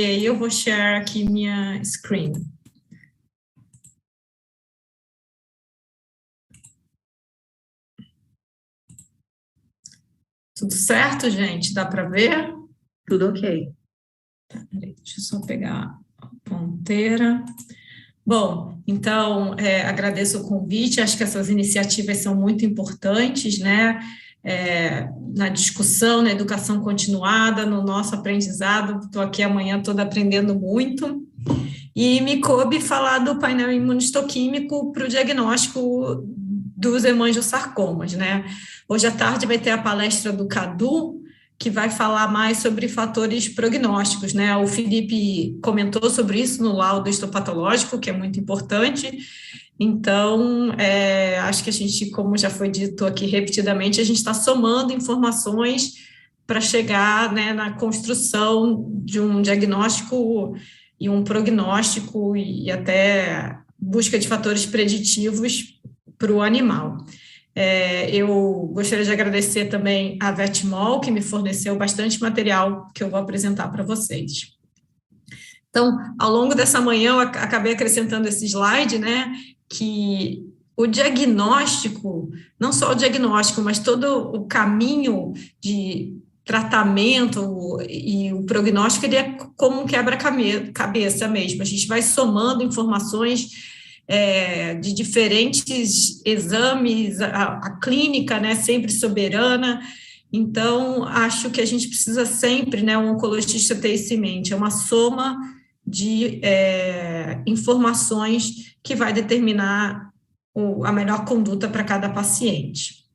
Eu vou share aqui minha screen. Tudo certo, gente? Dá para ver? Tudo ok. Tá, peraí, deixa eu só pegar a ponteira. Bom, então, agradeço o convite, acho que essas iniciativas são muito importantes, né, na discussão, na educação continuada, no nosso aprendizado. Estou aqui amanhã toda aprendendo muito, e me coube falar do painel imunistoquímico para o diagnóstico dos hemangiosarcomas, né. Hoje à tarde vai ter a palestra do Cadu, que vai falar mais sobre fatores prognósticos, né? O Felipe comentou sobre isso no laudo histopatológico, que é muito importante. Então, acho que a gente, como já foi dito aqui repetidamente, a gente está somando informações para chegar, né, na construção de um diagnóstico e um prognóstico e até busca de fatores preditivos para o animal. Eu gostaria de agradecer também a Vetmol, que me forneceu bastante material que eu vou apresentar para vocês. Então, ao longo dessa manhã, eu acabei acrescentando esse slide, né, que o diagnóstico, não só o diagnóstico, mas todo o caminho de tratamento e o prognóstico, ele é como um quebra-cabeça mesmo. A gente vai somando informações de diferentes exames, a clínica, né, sempre soberana. Então, acho que a gente precisa sempre, né, um oncologista ter isso em mente, é uma soma de informações que vai determinar a melhor conduta para cada paciente.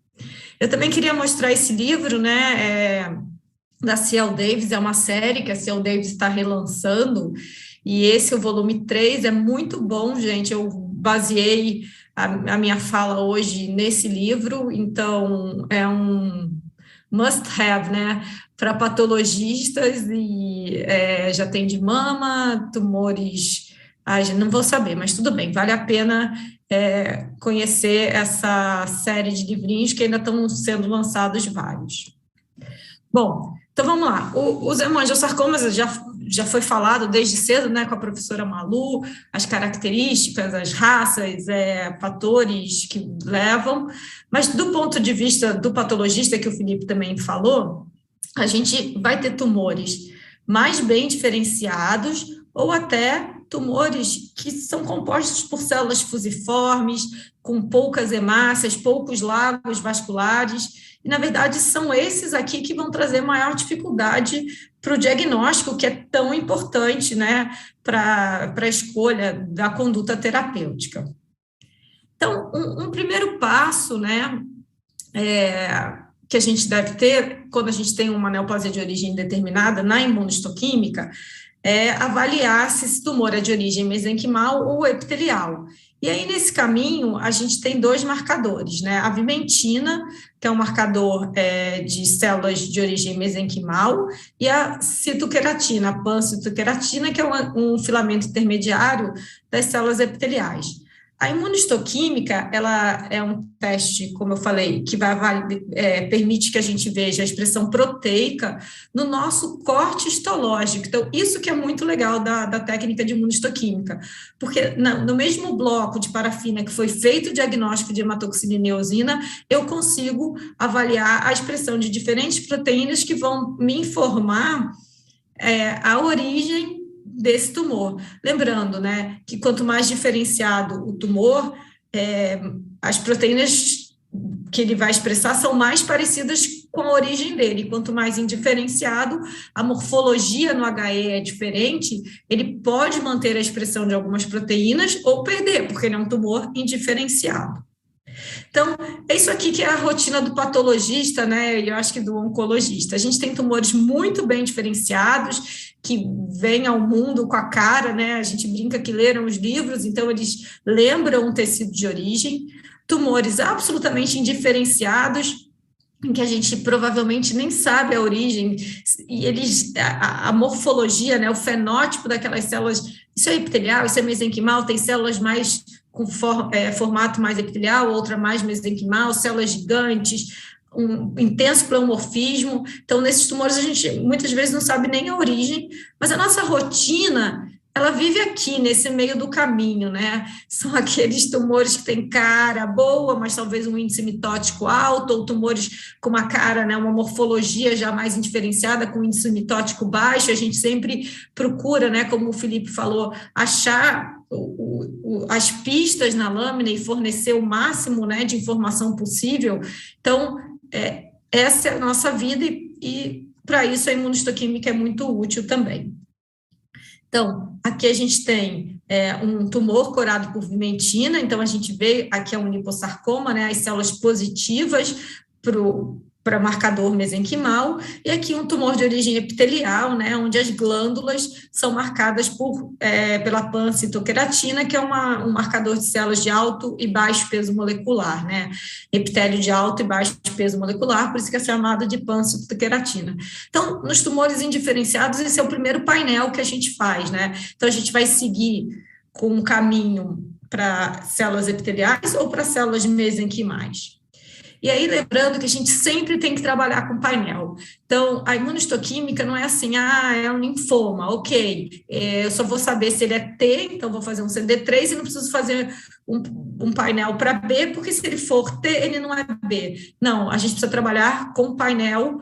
Eu também queria mostrar esse livro, né, da C.L. Davis, é uma série que a C.L. Davis está relançando, e esse, o volume 3, é muito bom, gente. Eu baseei a minha fala hoje nesse livro, então é um must-have, né, para patologistas, e já tem de mama, tumores, não vou saber, mas tudo bem, vale a pena conhecer essa série de livrinhos que ainda estão sendo lançados vários. Bom, então vamos lá. Os hemangiosarcomas já foi falado desde cedo, né, com a professora Malu, as características, as raças, fatores que levam, mas do ponto de vista do patologista, que o Felipe também falou, a gente vai ter tumores mais bem diferenciados ou até tumores que são compostos por células fusiformes, com poucas hemácias, poucos lagos vasculares, e, na verdade, são esses aqui que vão trazer maior dificuldade para o diagnóstico, que é tão importante, né, para a escolha da conduta terapêutica. Então, um primeiro passo, né, que a gente deve ter, quando a gente tem uma neoplasia de origem determinada na imunohistoquímica, é avaliar se esse tumor é de origem mesenquimal ou epitelial. E aí, nesse caminho, a gente tem dois marcadores, né? A vimentina, que é um marcador de células de origem mesenquimal, e a citoqueratina, a pancitoqueratina, que é um filamento intermediário das células epiteliais. A imunohistoquímica, ela é um teste, como eu falei, que permite que a gente veja a expressão proteica no nosso corte histológico. Então, isso que é muito legal da técnica de imunohistoquímica, porque no mesmo bloco de parafina que foi feito o diagnóstico de hematoxilina e eosina, eu consigo avaliar a expressão de diferentes proteínas que vão me informar a origem desse tumor. Lembrando, né, que quanto mais diferenciado o tumor, as proteínas que ele vai expressar são mais parecidas com a origem dele. Quanto mais indiferenciado, a morfologia no HE é diferente, ele pode manter a expressão de algumas proteínas ou perder, porque ele é um tumor indiferenciado. Então, é isso aqui que é a rotina do patologista, né, e eu acho que do oncologista. A gente tem tumores muito bem diferenciados, que vêm ao mundo com a cara, né, a gente brinca que leram os livros, então eles lembram o tecido de origem. Tumores absolutamente indiferenciados, em que a gente provavelmente nem sabe a origem, e a morfologia, né, o fenótipo daquelas células, isso é epitelial, isso é mesenquimal, tem células mais com formato mais epitelial, outra mais mesenquimal, células gigantes, um intenso pleomorfismo. Então, nesses tumores, a gente muitas vezes não sabe nem a origem, mas a nossa rotina, ela vive aqui, nesse meio do caminho, né? São aqueles tumores que têm cara boa, mas talvez um índice mitótico alto, ou tumores com uma cara, né, uma morfologia já mais indiferenciada, com índice mitótico baixo. A gente sempre procura, né, como o Felipe falou, achar as pistas na lâmina e fornecer o máximo, né, de informação possível. Então, essa é a nossa vida e para isso a imunistoquímica é muito útil também. Então, aqui a gente tem um tumor corado por vimentina, então a gente vê aqui um liposarcoma, né, as células positivas para marcador mesenquimal, e aqui um tumor de origem epitelial, né, onde as glândulas são marcadas pela pancitoqueratina, que é um marcador de células de alto e baixo peso molecular, né, epitélio de alto e baixo peso molecular, por isso que é chamado de pancitoqueratina. Então, nos tumores indiferenciados, esse é o primeiro painel que a gente faz, né, então a gente vai seguir com um caminho para células epiteliais ou para células mesenquimais. E aí, lembrando que a gente sempre tem que trabalhar com painel. Então, a imunistoquímica não é assim, é um linfoma, ok, eu só vou saber se ele é T, então vou fazer um CD3 e não preciso fazer um painel para B, porque se ele for T, ele não é B. Não, a gente precisa trabalhar com painel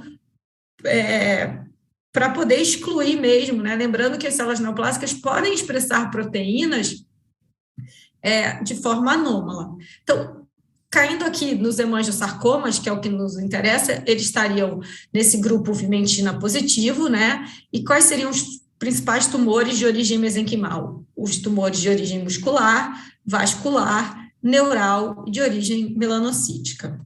para poder excluir mesmo, né? Lembrando que as células neoplásicas podem expressar proteínas de forma anômala. Então, caindo aqui nos hemangiosarcomas, que é o que nos interessa, eles estariam nesse grupo vimentina positivo, né? E quais seriam os principais tumores de origem mesenquimal? Os tumores de origem muscular, vascular, neural e de origem melanocítica.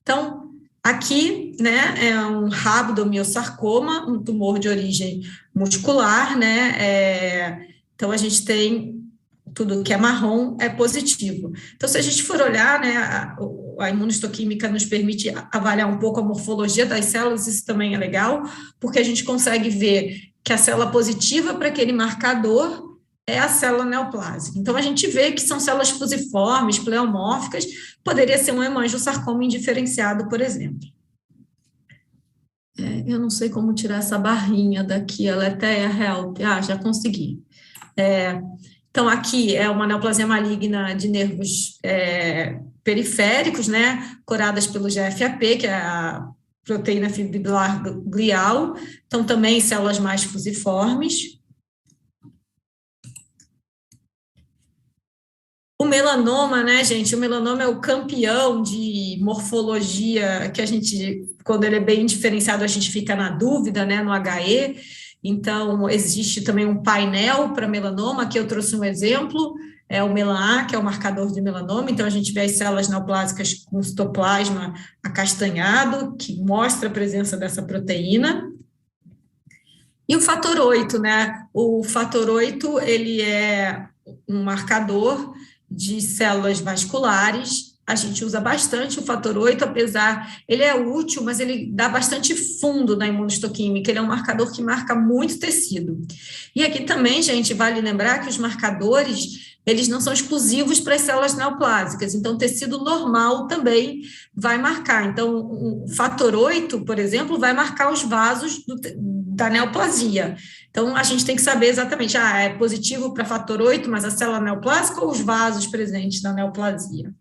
Então, aqui, né, é um rabdomiossarcoma, um tumor de origem muscular, né? Então, a gente tem tudo que é marrom é positivo. Então, se a gente for olhar, né, a imunistoquímica nos permite avaliar um pouco a morfologia das células, isso também é legal, porque a gente consegue ver que a célula positiva para aquele marcador é a célula neoplásica. Então, a gente vê que são células fusiformes, pleomórficas, poderia ser um hemangiosarcoma indiferenciado, por exemplo. Eu não sei como tirar essa barrinha daqui, ela até é help. Já consegui. Então, aqui é uma neoplasia maligna de nervos periféricos, né, coradas pelo GFAP, que é a proteína fibrilar glial, então também células mais fusiformes. O melanoma, né, gente, o melanoma é o campeão de morfologia, que a gente, quando ele é bem diferenciado, a gente fica na dúvida, né, no HE. Então, existe também um painel para melanoma, aqui eu trouxe um exemplo, é o melan-A, que é o marcador de melanoma, então a gente vê as células neoplásicas com citoplasma acastanhado, que mostra a presença dessa proteína. E o fator 8, né? O fator 8, ele é um marcador de células vasculares. A gente usa bastante o fator 8, apesar, ele é útil, mas ele dá bastante fundo na imunistoquímica, ele é um marcador que marca muito tecido. E aqui também, gente, vale lembrar que os marcadores, eles não são exclusivos para as células neoplásicas, então tecido normal também vai marcar. Então, o fator 8, por exemplo, vai marcar os vasos da neoplasia. Então, a gente tem que saber exatamente, é positivo para fator 8, mas a célula neoplásica ou os vasos presentes na neoplasia?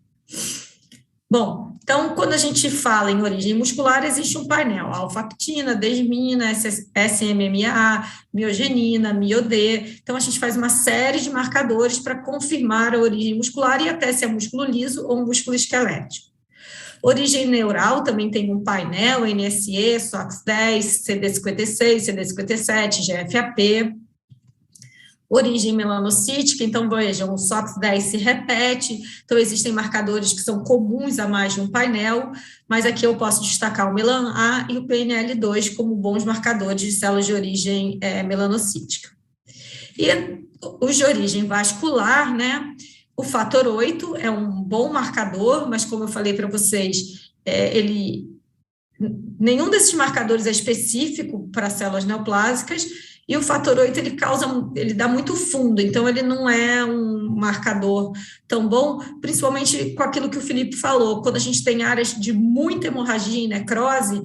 Bom, então, quando a gente fala em origem muscular, existe um painel, alfa-actina, desmina, SMMA, miogenina, miod. Então, a gente faz uma série de marcadores para confirmar a origem muscular e até se é músculo liso ou músculo esquelético. Origem neural também tem um painel, NSE, SOX10, CD56, CD57, GFAP. Origem melanocítica, então vejam, o SOX10 se repete, então existem marcadores que são comuns a mais de um painel, mas aqui eu posso destacar o melan-A e o PNL2 como bons marcadores de células de origem melanocítica. E os de origem vascular, né, o fator 8 é um bom marcador, mas como eu falei para vocês, nenhum desses marcadores é específico para células neoplásicas, E o fator 8 ele dá muito fundo, então ele não é um marcador tão bom, principalmente com aquilo que o Felipe falou, quando a gente tem áreas de muita hemorragia e necrose,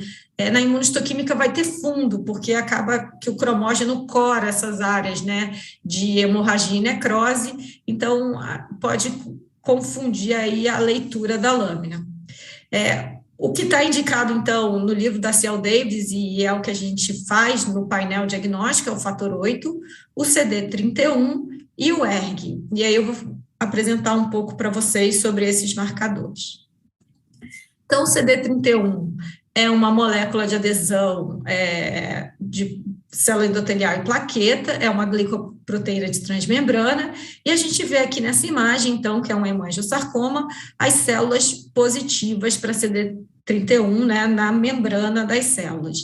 na imunistoquímica vai ter fundo, porque acaba que o cromógeno cora essas áreas, né, de hemorragia e necrose, então pode confundir aí a leitura da lâmina. O que está indicado, então, no livro da Ciel Davis, e é o que a gente faz no painel diagnóstico, é o fator 8, o CD31 e o ERG. E aí eu vou apresentar um pouco para vocês sobre esses marcadores. Então, o CD31 é uma molécula de adesão de célula endotelial e plaqueta, é uma glicoproteína de transmembrana, e a gente vê aqui nessa imagem, então, que é um hemangiosarcoma, as células positivas para CD31, né, na membrana das células.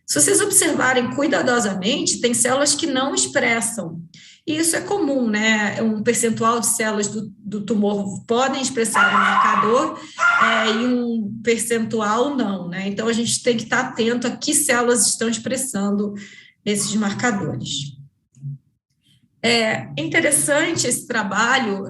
Se vocês observarem cuidadosamente, tem células que não expressam, e isso é comum, né? Um percentual de células do tumor podem expressar um marcador e um percentual não, né? Então, a gente tem que estar atento a que células estão expressando esses marcadores. É interessante esse trabalho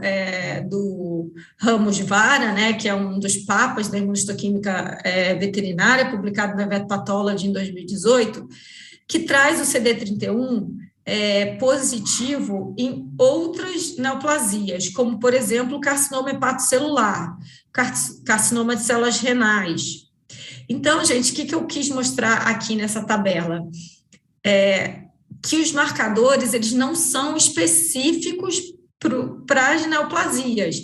do Ramos Vara, né, que é um dos papas da imunistoquímica veterinária, publicado na Vet Pathology em 2018, que traz o CD31 positivo em outras neoplasias, como, por exemplo, o carcinoma hepatocelular, carcinoma de células renais. Então, gente, o que eu quis mostrar aqui nessa tabela? Que os marcadores, eles não são específicos para as neoplasias.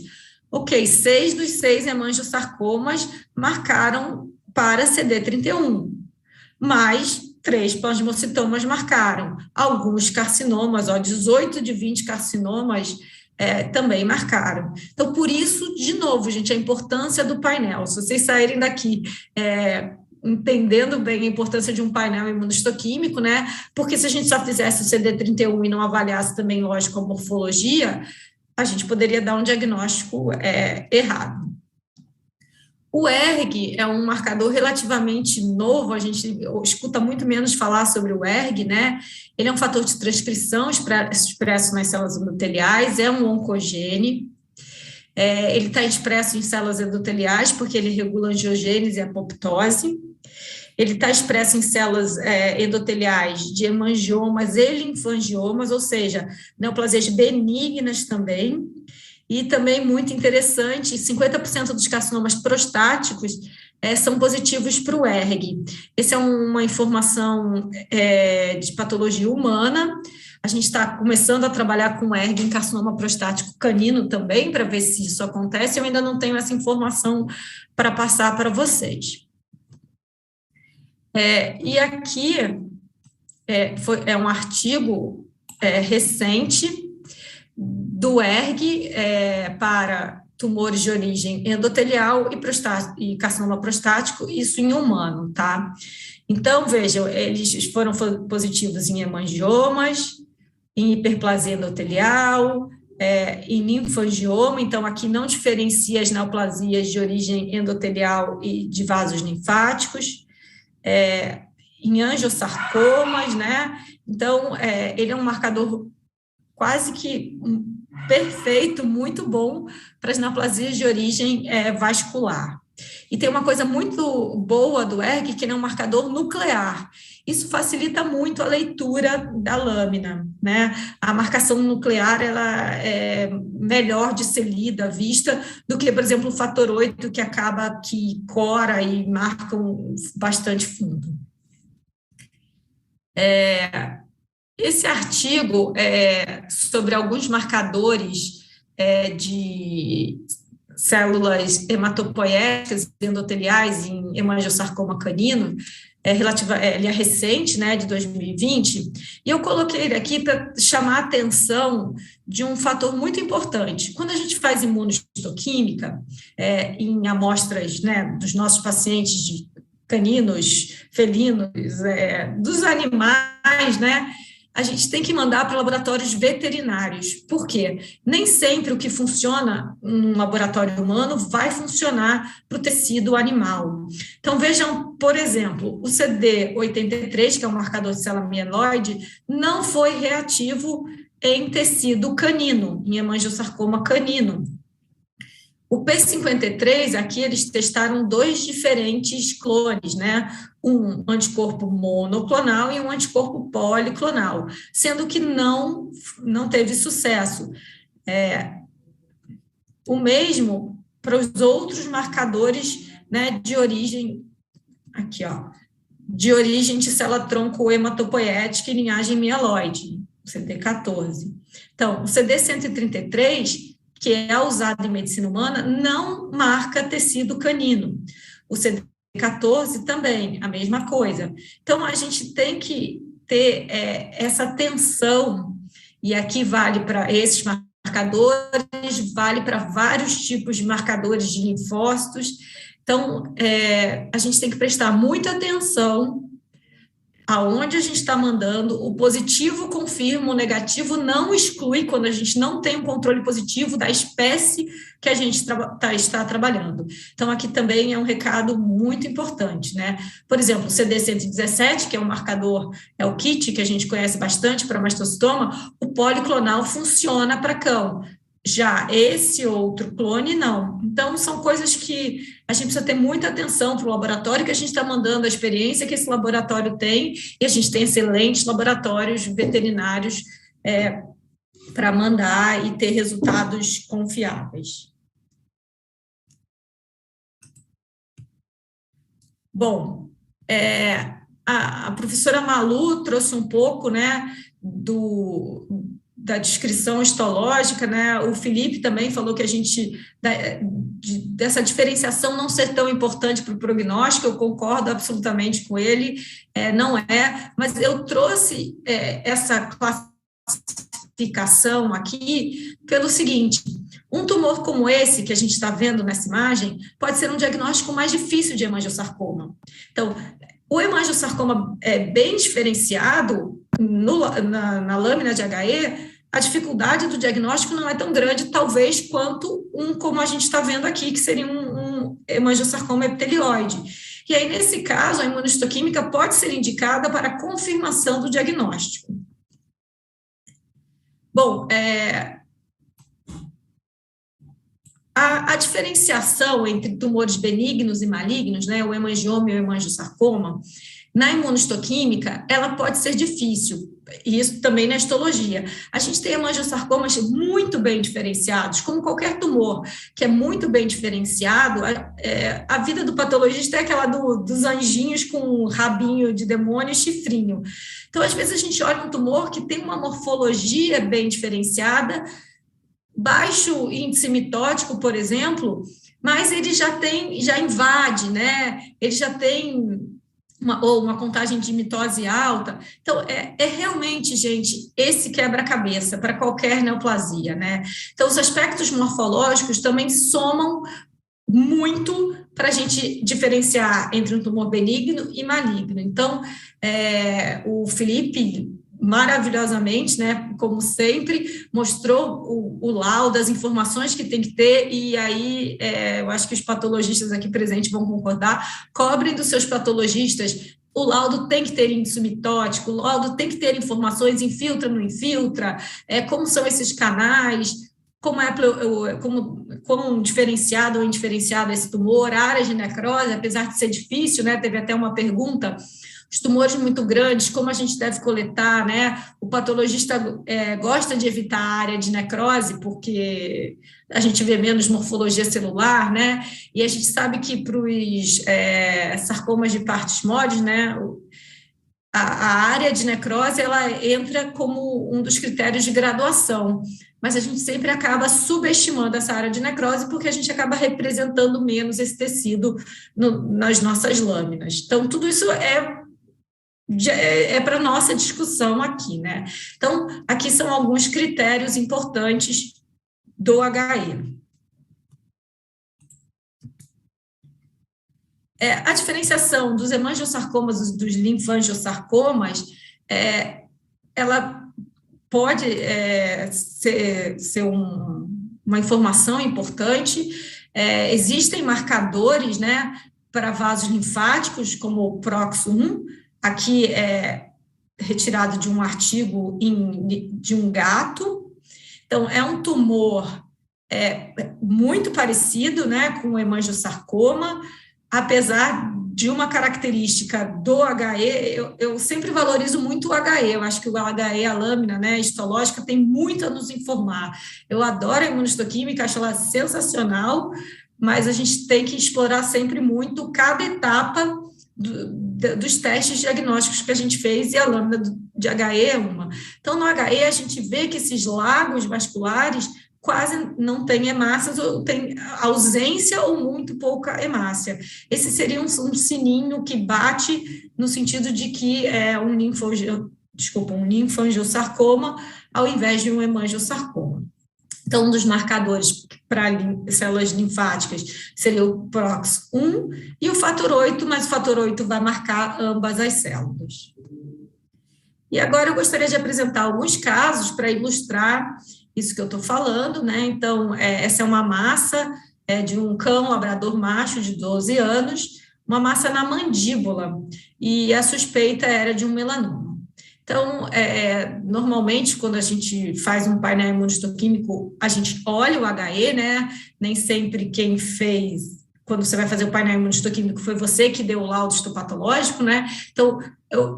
Ok, 6 dos 6 hemangiosarcomas marcaram para CD31, mas 3 plasmocitomas marcaram. Alguns carcinomas, 18 de 20 carcinomas também marcaram. Então, por isso, de novo, gente, a importância do painel. Se vocês saírem daqui entendendo bem a importância de um painel imunistoquímico, né? Porque se a gente só fizesse o CD31 e não avaliasse também, lógico, a morfologia, a gente poderia dar um diagnóstico errado. O ERG é um marcador relativamente novo, a gente escuta muito menos falar sobre o ERG, né? Ele é um fator de transcrição expresso nas células endoteliais, é um oncogene, ele está expresso em células endoteliais porque ele regula a angiogênese e a apoptose, ele está expresso em células endoteliais de hemangiomas e linfangiomas, ou seja, neoplasias benignas também. E também, muito interessante, 50% dos carcinomas prostáticos são positivos para o ERG. Essa é uma informação de patologia humana. A gente está começando a trabalhar com ERG em carcinoma prostático canino também, para ver se isso acontece. Eu ainda não tenho essa informação para passar para vocês. E aqui é um artigo recente do ERG para tumores de origem endotelial e carcinoma prostático, isso em humano, tá? Então, vejam, eles foram positivos em hemangiomas, em hiperplasia endotelial, em linfangioma, então aqui não diferencia as neoplasias de origem endotelial e de vasos linfáticos, em angiosarcomas, né? Então, ele é um marcador quase que perfeito, muito bom para as neoplasias de origem vascular. E tem uma coisa muito boa do ERG, que ele é um marcador nuclear. Isso facilita muito a leitura da lâmina, né? A marcação nuclear, ela é melhor de ser lida, vista, do que, por exemplo, o fator 8, que cora e marca bastante fundo. Esse artigo sobre alguns marcadores de células hematopoéticas endoteliais em hemangiosarcoma canino, ele é recente, né, de 2020, e eu coloquei ele aqui para chamar a atenção de um fator muito importante. Quando a gente faz imunistoquímica em amostras, né, dos nossos pacientes de caninos, felinos, dos animais, né, a gente tem que mandar para laboratórios veterinários. Por quê? Nem sempre o que funciona num laboratório humano vai funcionar para o tecido animal. Então, vejam, por exemplo, o CD83, que é um marcador de célula mieloide, não foi reativo em tecido canino, em hemangiosarcoma canino. O P53, aqui eles testaram 2 diferentes clones, né? Um anticorpo monoclonal e um anticorpo policlonal, sendo que não teve sucesso. O mesmo para os outros marcadores, né, de origem, aqui, ó, de origem de célula-tronco hematopoética e linhagem mieloide, CD14. Então, o CD133, que é usado em medicina humana, não marca tecido canino. O CD14 também, a mesma coisa. Então, a gente tem que ter essa atenção, e aqui vale para esses marcadores, vale para vários tipos de marcadores de linfócitos. Então, a gente tem que prestar muita atenção aonde a gente está mandando. O positivo confirma, o negativo não exclui quando a gente não tem um controle positivo da espécie que a gente está trabalhando. Então, aqui também é um recado muito importante, né? Por exemplo, o CD117, que é um marcador, é o kit que a gente conhece bastante para mastocitoma, o policlonal funciona para cão. Já esse outro clone, não. Então, são coisas que a gente precisa ter muita atenção para o laboratório que a gente está mandando, a experiência que esse laboratório tem, e a gente tem excelentes laboratórios veterinários para mandar e ter resultados confiáveis. Bom, a professora Malu trouxe um pouco, né, da descrição histológica, né? O Felipe também falou que a gente, dessa diferenciação não ser tão importante para o prognóstico, eu concordo absolutamente com ele, não é, mas eu trouxe essa classificação aqui pelo seguinte: um tumor como esse que a gente está vendo nessa imagem pode ser um diagnóstico mais difícil de hemangiosarcoma. Então, o hemangiosarcoma bem diferenciado na lâmina de HE, a dificuldade do diagnóstico não é tão grande, talvez, quanto como a gente está vendo aqui, que seria um hemangiosarcoma epitelioide. E aí, nesse caso, a imunistoquímica pode ser indicada para a confirmação do diagnóstico. Bom, a diferenciação entre tumores benignos e malignos, né, o hemangioma e o hemangiosarcoma, na imunistoquímica, ela pode ser difícil, e isso também na histologia. A gente tem hemangiosarcomas muito bem diferenciados, como qualquer tumor que é muito bem diferenciado, a vida do patologista é aquela dos anjinhos com um rabinho de demônio e chifrinho. Então, às vezes, a gente olha um tumor que tem uma morfologia bem diferenciada, baixo índice mitótico, por exemplo, mas ele já invade, né? Ele já tem uma contagem de mitose alta. Então, realmente, gente, esse quebra-cabeça para qualquer neoplasia, né? Então, os aspectos morfológicos também somam muito para a gente diferenciar entre um tumor benigno e maligno. Então, o Felipe, maravilhosamente, né, como sempre, mostrou o laudo, as informações que tem que ter, e aí eu acho que os patologistas aqui presentes vão concordar, cobrem dos seus patologistas. O laudo tem que ter índice mitótico, o laudo tem que ter informações, infiltra, não infiltra, como são esses canais, como diferenciado ou indiferenciado esse tumor, área de necrose, apesar de ser difícil, né, teve até uma pergunta, os tumores muito grandes, como a gente deve coletar, né? O patologista gosta de evitar a área de necrose, porque a gente vê menos morfologia celular, né? E a gente sabe que para os sarcomas de partes moles, né? A área de necrose, ela entra como um dos critérios de graduação, mas a gente sempre acaba subestimando essa área de necrose porque a gente acaba representando menos esse tecido nas nossas lâminas. Então, tudo isso para nossa discussão aqui, né? Então, aqui são alguns critérios importantes do HE. A diferenciação dos hemangiosarcomas dos linfangiosarcomas ela pode ser uma informação importante. Existem marcadores, né, para vasos linfáticos, como o PROX1, aqui é retirado de um artigo de um gato. Então, é um tumor muito parecido, né, com o hemangiosarcoma, apesar de uma característica do HE, eu sempre valorizo muito o HE, eu acho que o HE, a lâmina, né, histológica, tem muito a nos informar. Eu adoro a imunistoquímica, acho ela sensacional, mas a gente tem que explorar sempre muito cada etapa dos testes diagnósticos que a gente fez, e a lâmina de HE é uma. Então, no HE, a gente vê que esses lagos vasculares quase não tem hemácias, ou tem ausência ou muito pouca hemácia. Esse seria um sininho que bate no sentido de que é um linfangiosarcoma ao invés de um hemangiosarcoma. Então, um dos marcadores para células linfáticas seria o PROX1 e o fator 8, mas o fator 8 vai marcar ambas as células. E agora eu gostaria de apresentar alguns casos para ilustrar isso que eu estou falando, né? Então, essa é uma massa de um cão labrador macho de 12 anos, uma massa na mandíbula, e a suspeita era de um melanoma. Então, normalmente, quando a gente faz um painel imunistoquímico, a gente olha o HE, né? Nem sempre quem fez, quando você vai fazer o painel imunistoquímico, foi você que deu o laudo histopatológico, né? Então,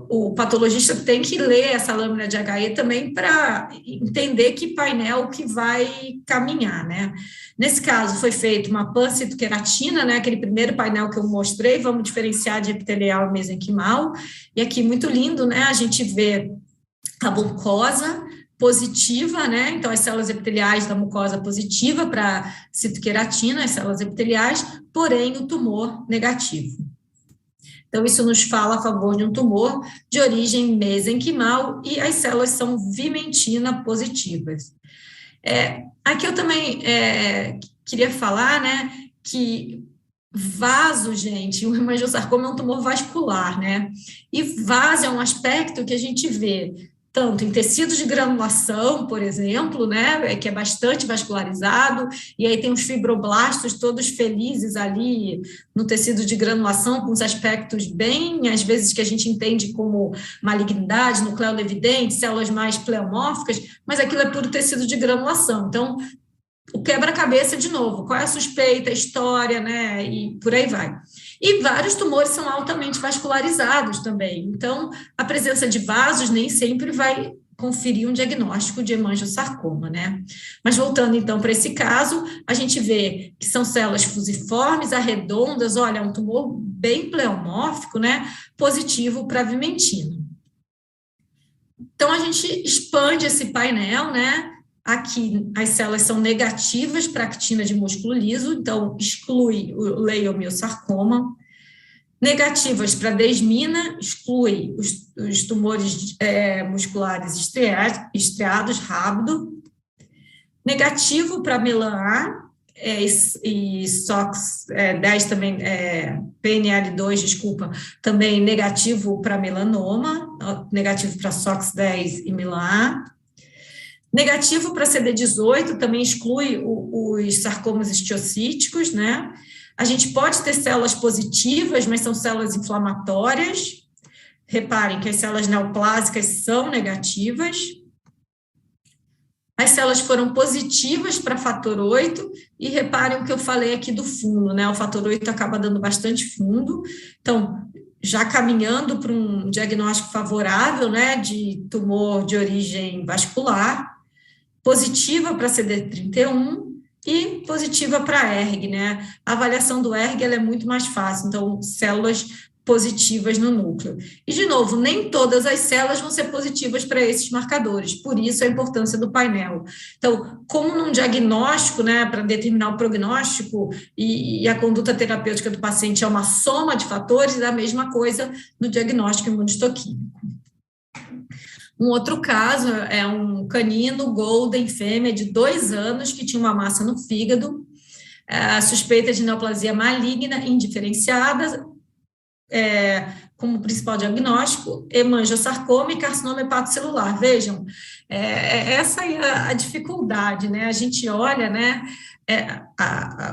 o patologista tem que ler essa lâmina de HE também para entender que painel que vai caminhar, né? Nesse caso, foi feita uma pancitoqueratina, né? Aquele primeiro painel que eu mostrei, vamos diferenciar de epitelial e mesenquimal, e aqui, muito lindo, né? A gente vê a mucosa positiva, né? Então, as células epiteliais da mucosa positiva para citoqueratina, as células epiteliais, porém, o tumor negativo. Então, isso nos fala a favor de um tumor de origem mesenquimal e as células são vimentina positivas. Aqui eu também queria falar, né, que vaso, gente, o hemangiosarcoma é um tumor vascular, né? E vaso é um aspecto que a gente vê tanto em tecidos de granulação, por exemplo, né, que é bastante vascularizado, e aí tem os fibroblastos todos felizes ali no tecido de granulação, com os aspectos bem, às vezes, que a gente entende como malignidade, nucleolevidente, células mais pleomórficas, mas aquilo é puro tecido de granulação. Então, o quebra-cabeça, de novo, qual é a suspeita, a história, né, e por aí vai. E vários tumores são altamente vascularizados também, então a presença de vasos nem sempre vai conferir um diagnóstico de hemangiosarcoma, né? Mas voltando então para esse caso, a gente vê que são células fusiformes, arredondas, olha, um tumor bem pleomórfico, né, positivo para vimentina. Então a gente expande esse painel, né? Aqui, as células são negativas para actina de músculo liso, então exclui o leiomiosarcoma. Negativas para desmina, exclui os tumores musculares estriados, rápido. Negativo para melan-A e SOX10 também, PNL2, desculpa, também negativo para melanoma, negativo para SOX10 e melan-A. Negativo para CD18, também exclui os sarcomas histiocíticos, né? A gente pode ter células positivas, mas são células inflamatórias. Reparem que as células neoplásicas são negativas. As células foram positivas para fator 8, e reparem o que eu falei aqui do fundo, né? O fator 8 acaba dando bastante fundo. Então, já caminhando para um diagnóstico favorável, né, de tumor de origem vascular, positiva para CD31 e positiva para ERG, né? A avaliação do ERG ela é muito mais fácil, então, células positivas no núcleo. E, de novo, nem todas as células vão ser positivas para esses marcadores, por isso a importância do painel. Então, como num diagnóstico, né, para determinar o prognóstico e a conduta terapêutica do paciente é uma soma de fatores, é a mesma coisa no diagnóstico imunistoquímico. Um outro caso é um canino golden fêmea de 2 anos que tinha uma massa no fígado, suspeita de neoplasia maligna indiferenciada, como principal diagnóstico, hemangiosarcoma e carcinoma hepatocelular. Vejam, essa é a dificuldade, né? A gente olha, né,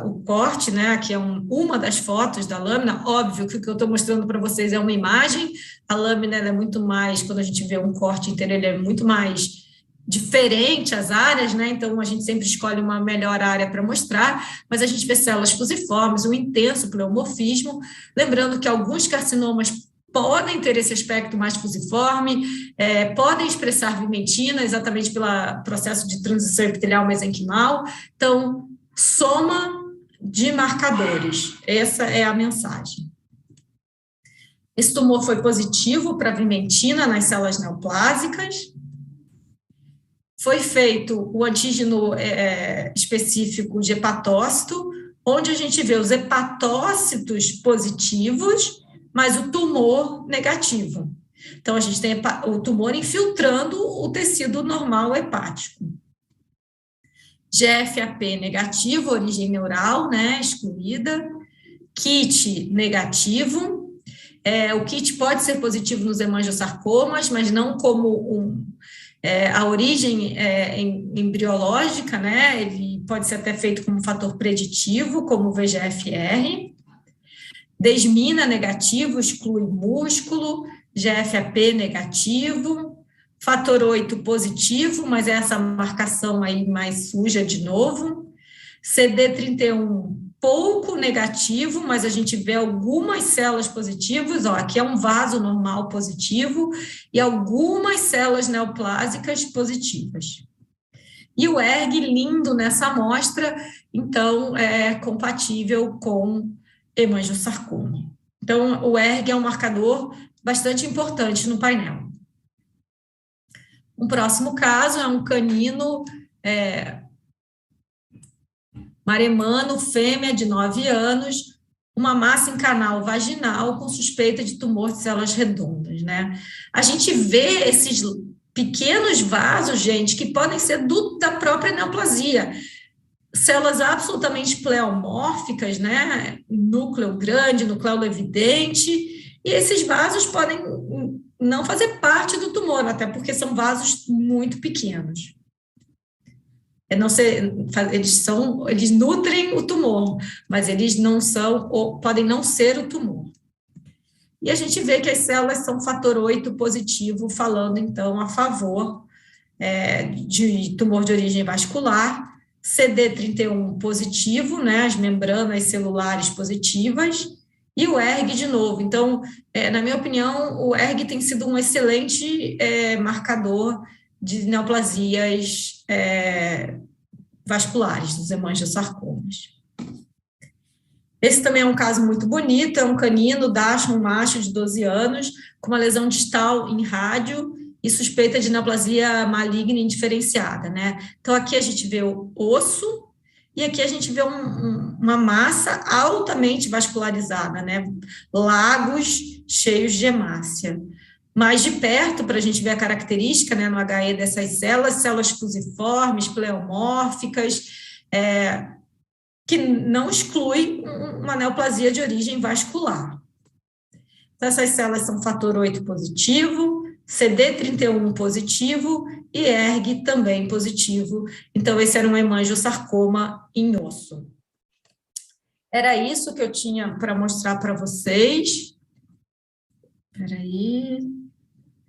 o corte, né, que é uma das fotos da lâmina. Óbvio que o que eu estou mostrando para vocês é uma imagem, a lâmina ela é muito mais, quando a gente vê um corte inteiro, ele é muito mais diferente as áreas, né? Então a gente sempre escolhe uma melhor área para mostrar, mas a gente vê células fusiformes, um intenso pleomorfismo, lembrando que alguns carcinomas podem ter esse aspecto mais fusiforme, podem expressar vimentina, exatamente pelo processo de transição epitelial mesenquimal. Então, soma de marcadores, essa é a mensagem. Esse tumor foi positivo para vimentina nas células neoplásicas. Foi feito o antígeno específico de hepatócito, onde a gente vê os hepatócitos positivos, mas o tumor negativo. Então, a gente tem o tumor infiltrando o tecido normal hepático. GFAP negativo, origem neural, né, excluída. KIT negativo. O KIT pode ser positivo nos hemangiosarcomas, mas não como a origem embriológica, né, ele pode ser até feito como fator preditivo, como o VEGF-R. Desmina negativo, exclui músculo. GFAP negativo. Fator 8 positivo, mas essa marcação aí mais suja de novo. CD31 pouco negativo, mas a gente vê algumas células positivas, aqui é um vaso normal positivo, e algumas células neoplásicas positivas. E o ERG lindo nessa amostra, então, é compatível com hemangiosarcoma. Então, o ERG é um marcador bastante importante no painel. Um próximo caso é um canino maremano, fêmea de 9 anos, uma massa em canal vaginal com suspeita de tumor de células redondas, né? A gente vê esses pequenos vasos, gente, que podem ser da própria neoplasia. Células absolutamente pleomórficas, né? Núcleo grande, núcleo evidente, e esses vasos podem não fazer parte do tumor, até porque são vasos muito pequenos. Eles nutrem o tumor, mas eles não são, ou podem não ser o tumor. E a gente vê que as células são fator 8 positivo, falando, então, a favor de tumor de origem vascular, CD31 positivo, né, as membranas celulares positivas, e o ERG de novo. Então, na minha opinião, o ERG tem sido um excelente marcador de neoplasias vasculares, dos hemangiosarcomas. Esse também é um caso muito bonito, é um canino, Dachshund, macho de 12 anos, com uma lesão distal em rádio e suspeita de neoplasia maligna indiferenciada, né? Então, aqui a gente vê o osso e aqui a gente vê uma massa altamente vascularizada, né? Lagos cheios de hemácia. Mais de perto, para a gente ver a característica, né, no HE dessas células fusiformes, pleomórficas, que não exclui uma neoplasia de origem vascular. Então, essas células são fator 8 positivo, CD31 positivo e ERG também positivo. Então, esse era um hemangiosarcoma em osso. Era isso que eu tinha para mostrar para vocês. Espera aí.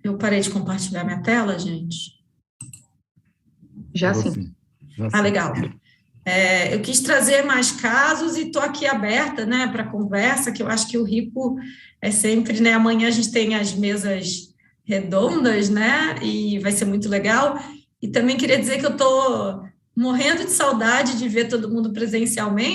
Eu parei de compartilhar minha tela, gente? Já sim. Legal. Eu quis trazer mais casos e estou aqui aberta, né, para conversa, que eu acho que o rico é sempre, né, amanhã a gente tem as mesas redondas, né, e vai ser muito legal. E também queria dizer que eu estou morrendo de saudade de ver todo mundo presencialmente.